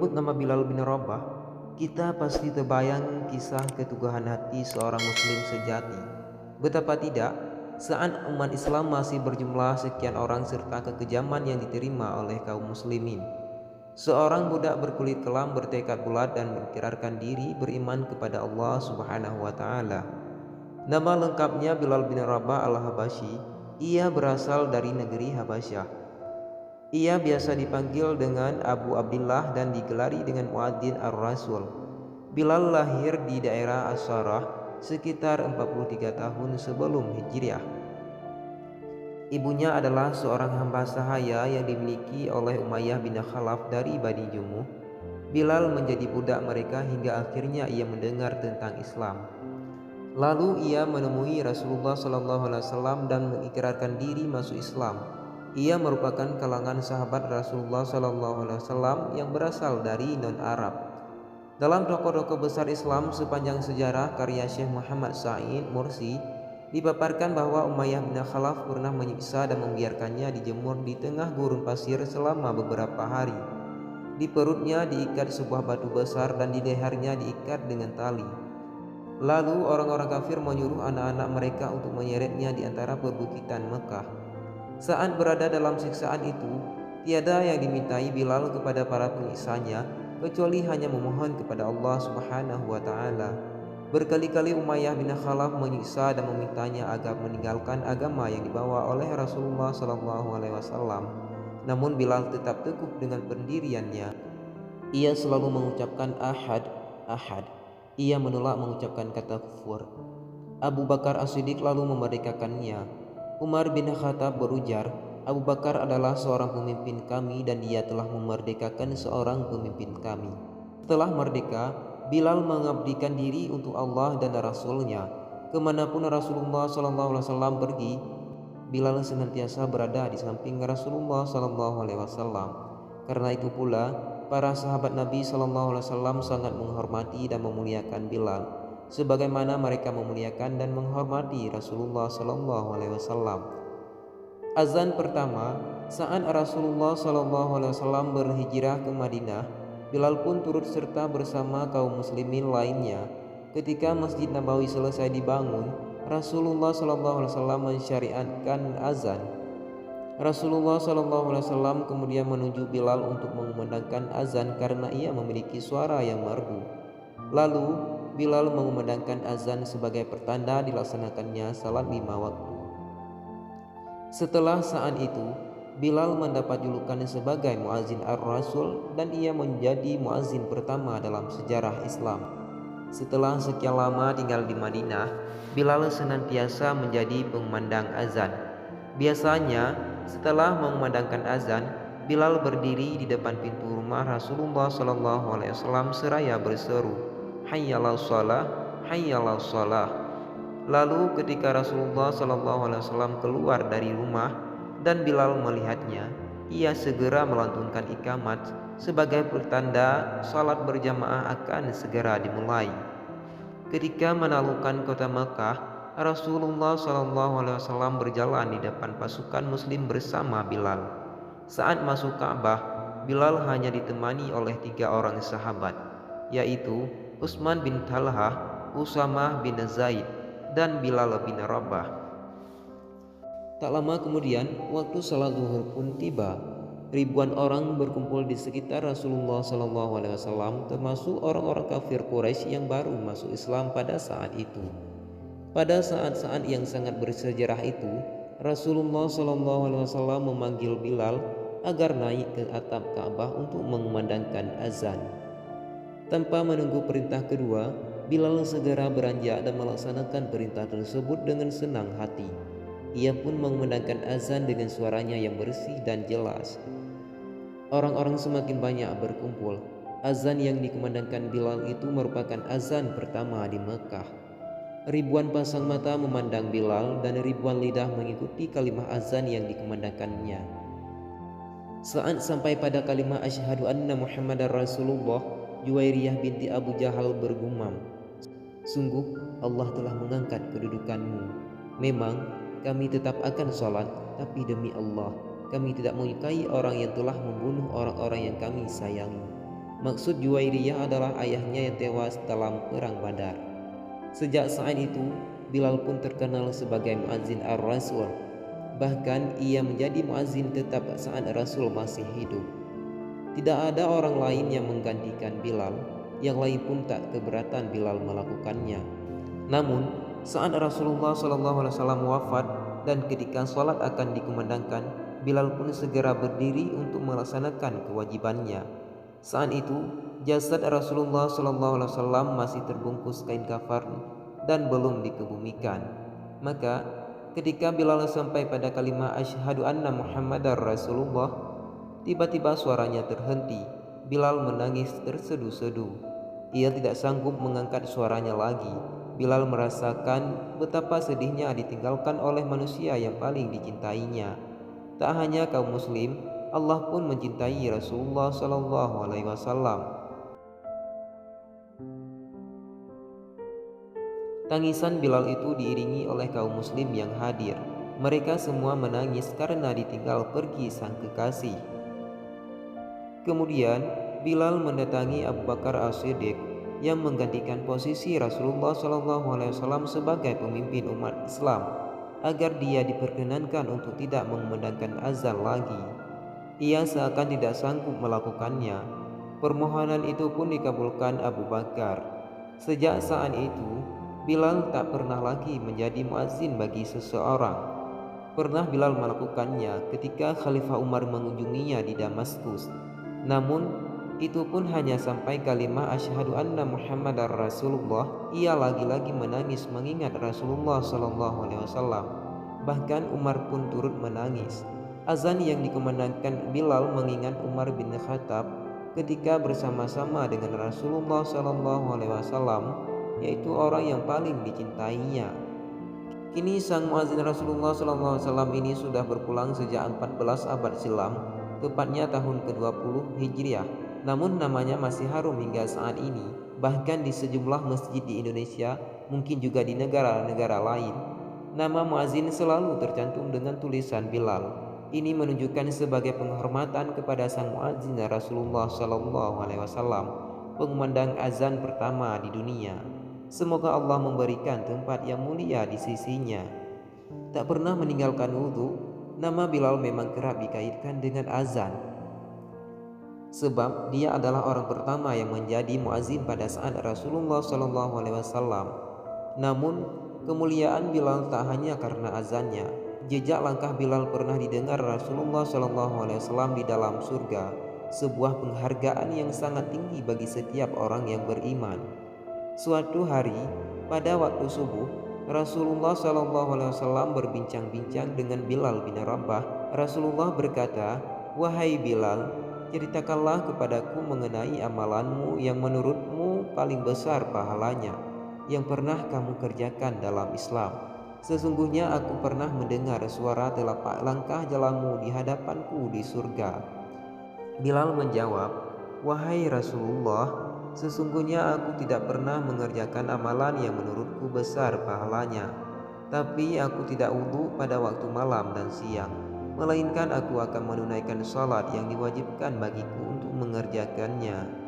Menyebut nama Bilal bin Rabah, kita pasti terbayang kisah keteguhan hati seorang muslim sejati. Betapa tidak, saat umat Islam masih berjumlah sekian orang serta kekejaman yang diterima oleh kaum muslimin. Seorang budak berkulit kelam bertekad bulat dan mengikrarkan diri beriman kepada Allah Subhanahu wa taala. Nama lengkapnya Bilal bin Rabah al-Habashi. Ia berasal dari negeri Habasyah. Ia biasa dipanggil dengan Abu Abdillah dan digelari dengan Muadzin ar-Rasul. Bilal lahir di daerah As-Sarah sekitar 43 tahun sebelum Hijriah. Ibunya adalah seorang hamba sahaya yang dimiliki oleh Umayyah bin Khalaf dari Bani Jumuh. Bilal menjadi budak mereka hingga akhirnya ia mendengar tentang Islam. Lalu ia menemui Rasulullah SAW dan mengikrarkan diri masuk Islam. Ia merupakan kalangan sahabat Rasulullah SAW yang berasal dari non-Arab. Dalam tokoh-tokoh besar Islam sepanjang sejarah karya Syekh Muhammad Sa'id Mursi dipaparkan bahwa Umayyah bin Khalaf pernah menyiksa dan membiarkannya dijemur di tengah gurun pasir selama beberapa hari. Di perutnya diikat sebuah batu besar dan di lehernya diikat dengan tali. Lalu orang-orang kafir menyuruh anak-anak mereka untuk menyeretnya di antara perbukitan Mekah. Saat berada dalam siksaan itu, tiada yang dimintai Bilal kepada para penyiksanya kecuali hanya memohon kepada Allah Subhanahu wa taala. Berkali-kali Umayyah bin Khalaf menyiksa dan memintanya agar meninggalkan agama yang dibawa oleh Rasulullah SAW. Namun Bilal tetap teguh dengan pendiriannya. Ia selalu mengucapkan ahad, ahad. Ia menolak mengucapkan kata kufur. Abu Bakar As-Siddiq lalu memerdekakannya. Umar bin Khattab berujar, Abu Bakar adalah seorang pemimpin kami dan dia telah memerdekakan seorang pemimpin kami. Setelah merdeka, Bilal mengabdikan diri untuk Allah dan Rasulnya. Kemanapun Rasulullah SAW pergi, Bilal senantiasa berada di samping Rasulullah SAW. Karena itu pula, para sahabat Nabi SAW sangat menghormati dan memuliakan Bilal, sebagaimana mereka memuliakan dan menghormati Rasulullah SAW. Azan pertama saat Rasulullah SAW berhijrah ke Madinah, Bilal pun turut serta bersama kaum muslimin lainnya. Ketika Masjid Nabawi selesai dibangun, Rasulullah SAW mensyariatkan azan. Rasulullah SAW kemudian menunjuk Bilal untuk mengumandangkan azan karena ia memiliki suara yang merdu. Lalu Bilal mengumandangkan azan sebagai pertanda dilaksanakannya salat 5 waktu. Setelah saat itu, Bilal mendapat julukan sebagai Muadzin ar-Rasul dan ia menjadi muadzin pertama dalam sejarah Islam. Setelah sekian lama tinggal di Madinah, Bilal senantiasa menjadi pengumandang azan. Biasanya, setelah mengumandangkan azan, Bilal berdiri di depan pintu rumah Rasulullah SAW seraya berseru, Hayya 'alas shalah, hayya 'alas shalah. Lalu ketika Rasulullah SAW keluar dari rumah dan Bilal melihatnya, ia segera melantunkan iqamat sebagai pertanda salat berjamaah akan segera dimulai. Ketika menaklukkan kota Mekah, Rasulullah SAW berjalan di depan pasukan muslim bersama Bilal. Saat masuk Ka'bah, Bilal hanya ditemani oleh 3 orang sahabat, yaitu Utsman bin Talhah, Usamah bin Zaid, dan Bilal bin Rabah. Tak lama kemudian, waktu salat zuhur pun tiba. Ribuan orang berkumpul di sekitar Rasulullah SAW, termasuk orang-orang kafir Quraisy yang baru masuk Islam pada saat itu. Pada saat-saat yang sangat bersejarah itu, Rasulullah SAW memanggil Bilal agar naik ke atap Ka'bah untuk mengumandangkan azan. Tanpa menunggu perintah kedua, Bilal segera beranjak dan melaksanakan perintah tersebut dengan senang hati. Ia pun mengumandangkan azan dengan suaranya yang bersih dan jelas. Orang-orang semakin banyak berkumpul. Azan yang dikumandangkan Bilal itu merupakan azan pertama di Mekah. Ribuan pasang mata memandang Bilal dan ribuan lidah mengikuti kalimah azan yang dikumandangkannya. Saat sampai pada kalimah asyhadu anna Muhammadar Rasulullah, Juwairiyah binti Abu Jahal bergumam, sungguh Allah telah mengangkat kedudukanmu. Memang kami tetap akan sholat, tapi demi Allah kami tidak menyukai orang yang telah membunuh orang-orang yang kami sayangi. Maksud Juwairiyah adalah ayahnya yang tewas dalam perang Badar. Sejak saat itu, Bilal pun terkenal sebagai muazzin ar-Rasul. Bahkan ia menjadi muazzin tetap saat Rasul masih hidup. Tidak ada orang lain yang menggantikan Bilal. Yang lain pun tak keberatan Bilal melakukannya. Namun, saat Rasulullah SAW wafat dan ketika sholat akan dikumandangkan, Bilal pun segera berdiri untuk melaksanakan kewajibannya. Saat itu, jasad Rasulullah SAW masih terbungkus kain kafan dan belum dikebumikan. Maka, ketika Bilal sampai pada kalimat asyhadu anna Muhammadar Rasulullah, tiba-tiba suaranya terhenti. Bilal menangis tersedu-sedu. Ia tidak sanggup mengangkat suaranya lagi. Bilal merasakan betapa sedihnya ditinggalkan oleh manusia yang paling dicintainya. Tak hanya kaum muslim, Allah pun mencintai Rasulullah SAW. Tangisan Bilal itu diiringi oleh kaum muslim yang hadir. Mereka semua menangis karena ditinggal pergi sang kekasih. Kemudian Bilal mendatangi Abu Bakar As-Siddiq yang menggantikan posisi Rasulullah SAW sebagai pemimpin umat Islam agar dia diperkenankan untuk tidak mengumandangkan azan lagi. Ia seakan tidak sanggup melakukannya. Permohonan itu pun dikabulkan Abu Bakar. Sejak saat itu, Bilal tak pernah lagi menjadi muazzin bagi seseorang. Pernah Bilal melakukannya ketika Khalifah Umar mengunjunginya di Damaskus. Namun, itu pun hanya sampai kalimat asyhadu anna Muhammadar Rasulullah. Ia lagi-lagi menangis mengingat Rasulullah SAW. Bahkan Umar pun turut menangis. Azan yang dikumandangkan Bilal mengingat Umar bin Khattab ketika bersama-sama dengan Rasulullah SAW, yaitu orang yang paling dicintainya. Kini sang muazzin Rasulullah SAW ini sudah berpulang sejak 14 abad silam, tepatnya tahun ke-20 Hijriah. Namun namanya masih harum hingga saat ini, bahkan di sejumlah masjid di Indonesia, mungkin juga di negara-negara lain. Nama muazzin selalu tercantum dengan tulisan Bilal. Ini menunjukkan sebagai penghormatan kepada sang muazzin Rasulullah SAW, pengumandang azan pertama di dunia. Semoga Allah memberikan tempat yang mulia di sisinya. Tak pernah meninggalkan wudhu, nama Bilal memang kerap dikaitkan dengan azan. Sebab dia adalah orang pertama yang menjadi muazzin pada saat Rasulullah SAW. Namun, kemuliaan Bilal tak hanya karena azannya. Jejak langkah Bilal pernah didengar Rasulullah SAW di dalam surga, sebuah penghargaan yang sangat tinggi bagi setiap orang yang beriman. Suatu hari, pada waktu subuh, Rasulullah SAW berbincang-bincang dengan Bilal bin Rabah. Rasulullah berkata, "Wahai Bilal, ceritakanlah kepadaku mengenai amalanmu yang menurutmu paling besar pahalanya, yang pernah kamu kerjakan dalam Islam. Sesungguhnya aku pernah mendengar suara telapak langkah jalanmu di hadapanku di surga." Bilal menjawab, "Wahai Rasulullah, sesungguhnya aku tidak pernah mengerjakan amalan yang menurutku besar pahalanya. Tapi aku tidak wudhu pada waktu malam dan siang, melainkan aku akan menunaikan salat yang diwajibkan bagiku untuk mengerjakannya."